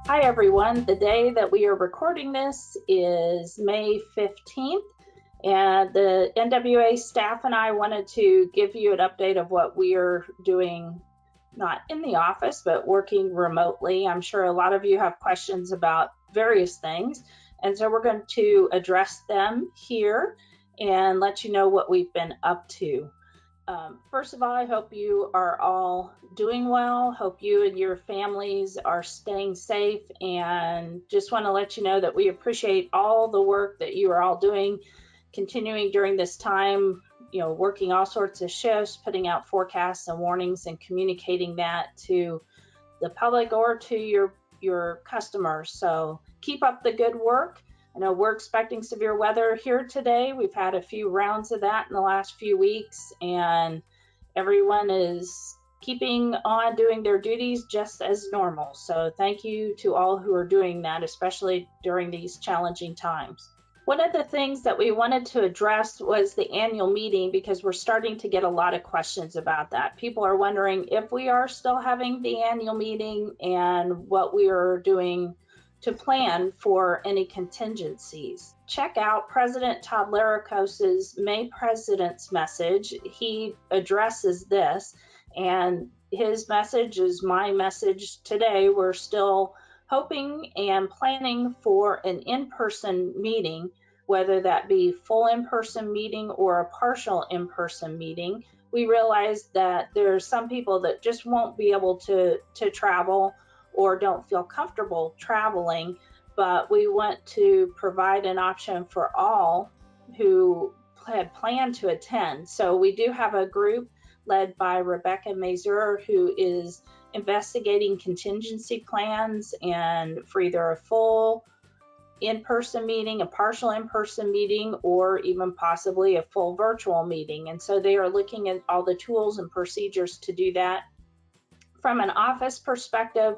Hi everyone, the day that we are recording this is May 15th, and the NWA staff and I wanted to give you an update of what we are doing, not in the office, but working remotely. I'm sure a lot of you have questions about various things, and so we're going to address them here and let you know what we've been up to. First of all, I hope you are all doing well. Hope you and your families are staying safe, and just want to let you know that we appreciate all the work that you are all doing, continuing during this time, working all sorts of shifts, putting out forecasts and warnings and communicating that to the public or to your customers. So keep up the good work. I know we're expecting severe weather here today. We've had a few rounds of that in the last few weeks, and everyone is keeping on doing their duties just as normal. So thank you to all who are doing that, especially during these challenging times. One of the things that we wanted to address was the annual meeting, because we're starting to get a lot of questions about that. People are wondering if we are still having the annual meeting and what we are doing to plan for any contingencies. Check out President Todd Laricos's May President's message. He addresses this, and his message is my message today. We're still hoping and planning for an in-person meeting, whether that be full in-person meeting or a partial in-person meeting. We realize that there's some people that just won't be able to travel or don't feel comfortable traveling, but we want to provide an option for all who had planned to attend. So we do have a group led by Rebecca Mazur, who is investigating contingency plans and for either a full in-person meeting, a partial in-person meeting, or even possibly a full virtual meeting. And so they are looking at all the tools and procedures to do that. From an office perspective,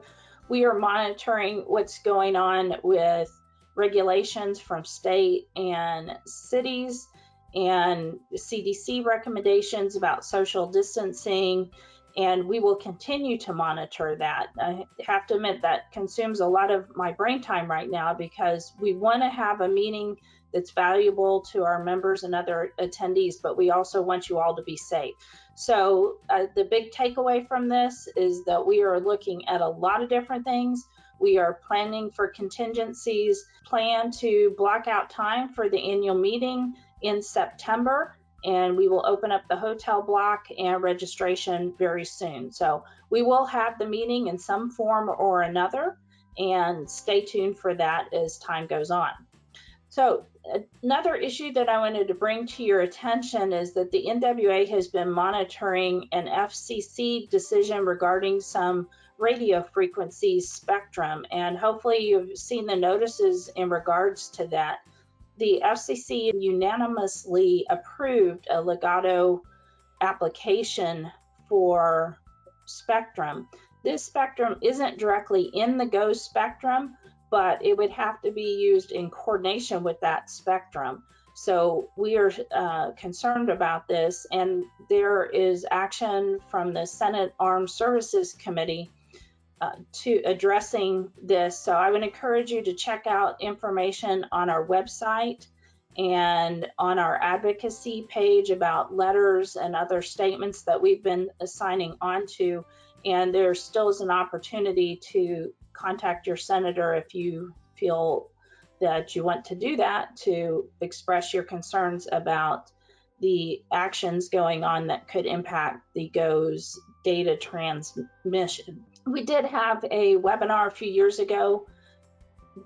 we are monitoring what's going on with regulations from state and cities and CDC recommendations about social distancing, and we will continue to monitor that. I have to admit that consumes a lot of my brain time right now, because we want to have a meeting that's valuable to our members and other attendees, but we also want you all to be safe. So the big takeaway from this is that we are looking at a lot of different things. We are planning for contingencies, plan to block out time for the annual meeting in September, and we will open up the hotel block and registration very soon. So we will have the meeting in some form or another, and stay tuned for that as time goes on. So another issue that I wanted to bring to your attention is that the NWA has been monitoring an FCC decision regarding some radio frequency spectrum, and hopefully you've seen the notices in regards to that. The FCC unanimously approved a legato application for spectrum. This spectrum isn't directly in the GO spectrum, but it would have to be used in coordination with that spectrum. So we are concerned about this, and there is action from the Senate Armed Services Committee to addressing this. So I would encourage you to check out information on our website and on our advocacy page about letters and other statements that we've been assigning onto. And there still is an opportunity to contact your senator if you feel that you want to do that, to express your concerns about the actions going on that could impact the GO's data transmission. We did have a webinar a few years ago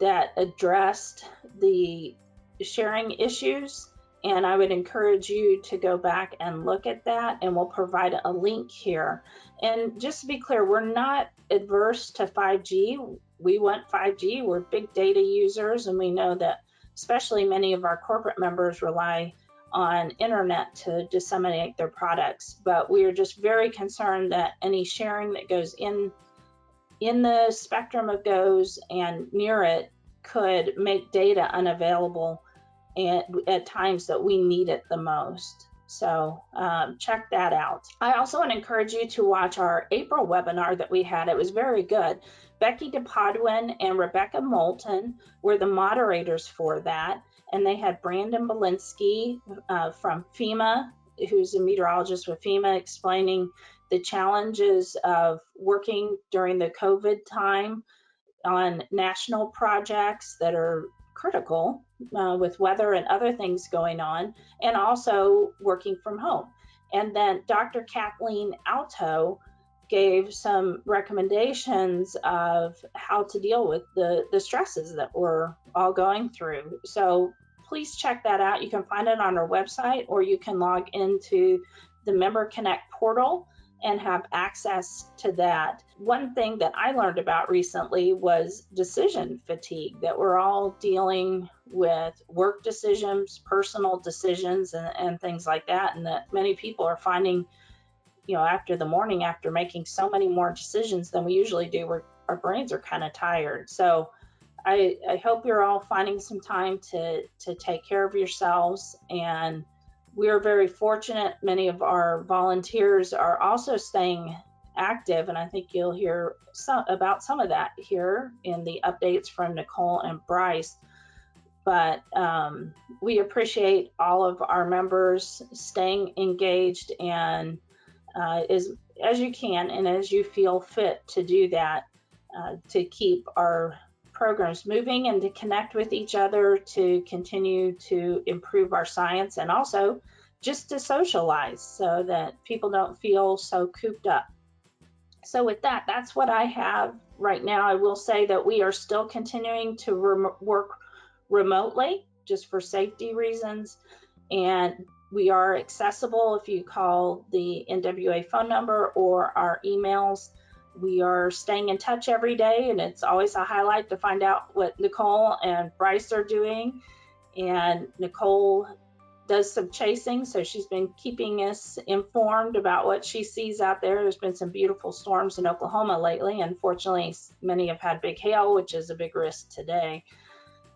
that addressed the sharing issues, and I would encourage you to go back and look at that, and we'll provide a link here. And just to be clear, we're not adverse to 5G. We want 5G. We're big data users, and we know that especially many of our corporate members rely on internet to disseminate their products. But we are just very concerned that any sharing that goes in the spectrum of GOs and near it could make data unavailable at times that we need it the most. So check that out. I also want to encourage you to watch our April webinar that we had. It was very good. Becky DePodwin and Rebecca Moulton were the moderators for that. And they had Brandon Belinsky from FEMA, who's a meteorologist with FEMA, explaining the challenges of working during the COVID time on national projects that are critical with weather and other things going on, and also working from home. And then Dr. Kathleen Alto gave some recommendations of how to deal with the stresses that we're all going through. So please check that out. You can find it on our website, or you can log into the Member Connect portal and have access to that. One thing that I learned about recently was decision fatigue, that we're all dealing with work decisions, personal decisions, and things like that, and that many people are finding, after the morning, after making so many more decisions than we usually do, our brains are kind of tired. So I hope you're all finding some time to take care of yourselves, and we are very fortunate. Many of our volunteers are also staying active, and I think you'll hear about some of that here in the updates from Nicole and Bryce. But we appreciate all of our members staying engaged, and as you can and as you feel fit to do that, to keep our programs moving and to connect with each other, to continue to improve our science, and also just to socialize so that people don't feel so cooped up. So with that, that's what I have right now. I will say that we are still continuing to work remotely just for safety reasons, and we are accessible if you call the NWA phone number or our emails. We are staying in touch every day, and it's always a highlight to find out what Nicole and Bryce are doing. And Nicole does some chasing, so she's been keeping us informed about what she sees out there. There's been some beautiful storms in Oklahoma lately. Unfortunately, many have had big hail, which is a big risk today,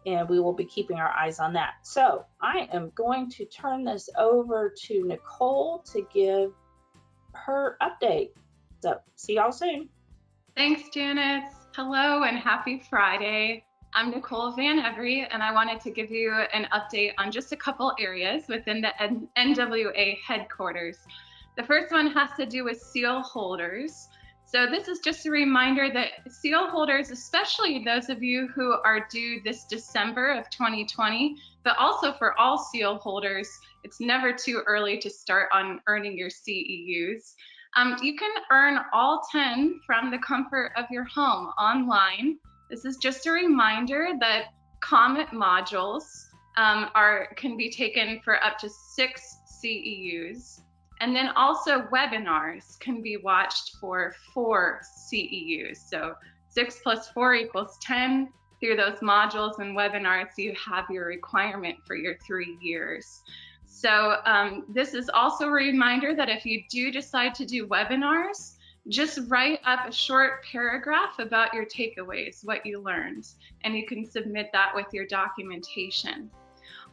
and we will be keeping our eyes on that. So I am going to turn this over to Nicole to give her update. So see y'all soon. Thanks, Janice. Hello and happy Friday. I'm Nicole Van Every, and I wanted to give you an update on just a couple areas within the NWA headquarters. The first one has to do with seal holders. So this is just a reminder that seal holders, especially those of you who are due this December of 2020, but also for all seal holders, it's never too early to start on earning your CEUs. You can earn all 10 from the comfort of your home online. This is just a reminder that Comet modules can be taken for up to 6 CEUs. And then also webinars can be watched for 4 CEUs. So 6 plus 4 equals 10. Through those modules and webinars, you have your requirement for your 3 years. So this is also a reminder that if you do decide to do webinars, just write up a short paragraph about your takeaways, what you learned, and you can submit that with your documentation.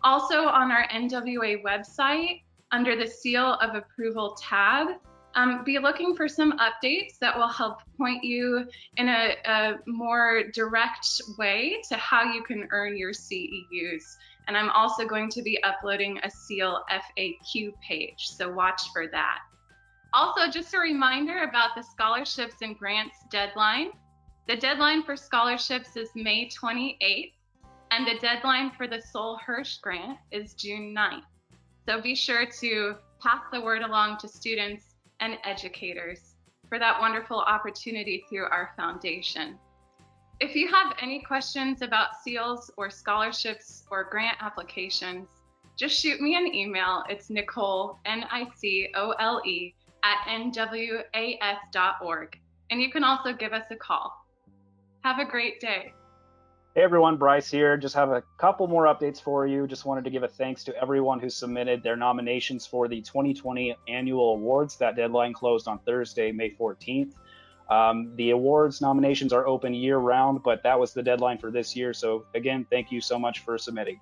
Also on our NWA website, under the Seal of Approval tab, be looking for some updates that will help point you in a more direct way to how you can earn your CEUs. And I'm also going to be uploading a SEAL FAQ page, so watch for that. Also, just a reminder about the scholarships and grants deadline. The deadline for scholarships is May 28th, and the deadline for the Sol Hirsch grant is June 9th. So be sure to pass the word along to students and educators for that wonderful opportunity through our foundation. If you have any questions about SEALs or scholarships or grant applications, just shoot me an email. It's Nicole, Nicole, @nwas.org. And you can also give us a call. Have a great day. Hey everyone, Bryce here. Just have a couple more updates for you. Just wanted to give a thanks to everyone who submitted their nominations for the 2020 annual awards. That deadline closed on Thursday, May 14th. The awards nominations are open year round, but that was the deadline for this year. So again, thank you so much for submitting.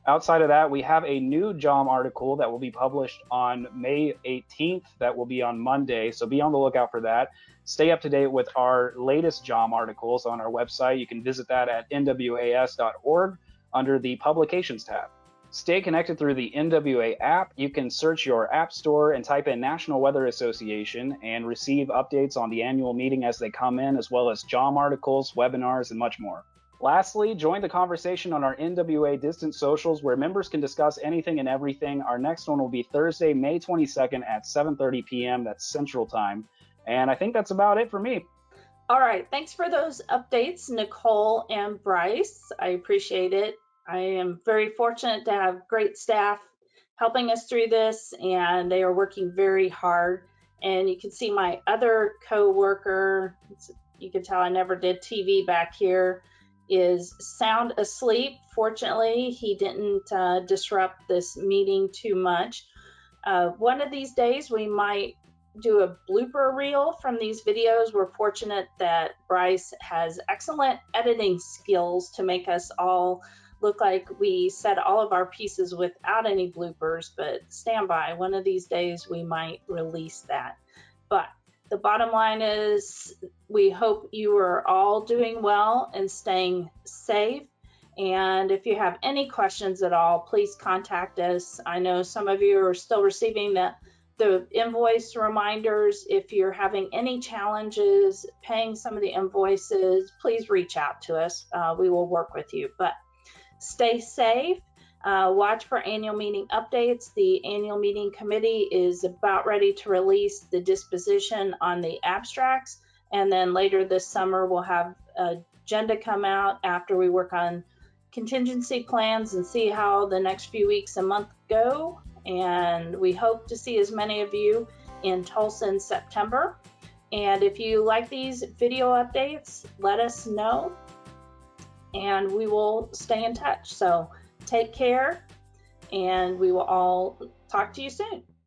Outside of that, we have a new JOM article that will be published on May 18th. That will be on Monday, so be on the lookout for that. Stay up to date with our latest JOM articles on our website. You can visit that at nwas.org under the Publications tab. Stay connected through the NWA app. You can search your app store and type in National Weather Association and receive updates on the annual meeting as they come in, as well as JOM articles, webinars, and much more. Lastly, join the conversation on our NWA Distant Socials, where members can discuss anything and everything. Our next one will be Thursday, May 22nd at 7:30 p.m. That's Central Time. And I think that's about it for me. All right. Thanks for those updates, Nicole and Bryce. I appreciate it. I am very fortunate to have great staff helping us through this, and they are working very hard. And you can see my other co-worker, you can tell I never did TV back here, is sound asleep. Fortunately, he didn't disrupt this meeting too much. One of these days, we might do a blooper reel from these videos. We're fortunate that Bryce has excellent editing skills to make us all look like we said all of our pieces without any bloopers, but stand by. One of these days we might release that. But the bottom line is we hope you are all doing well and staying safe. And if you have any questions at all, please contact us. I know some of you are still receiving the invoice reminders. If you're having any challenges paying some of the invoices, please reach out to us. We will work with you. But stay safe. Watch for annual meeting updates. The annual meeting committee is about ready to release the disposition on the abstracts. And then later this summer, we'll have an agenda come out after we work on contingency plans and see how the next few weeks and month go. And we hope to see as many of you in Tulsa in September. And if you like these video updates, let us know and we will stay in touch. So take care, and we will all talk to you soon.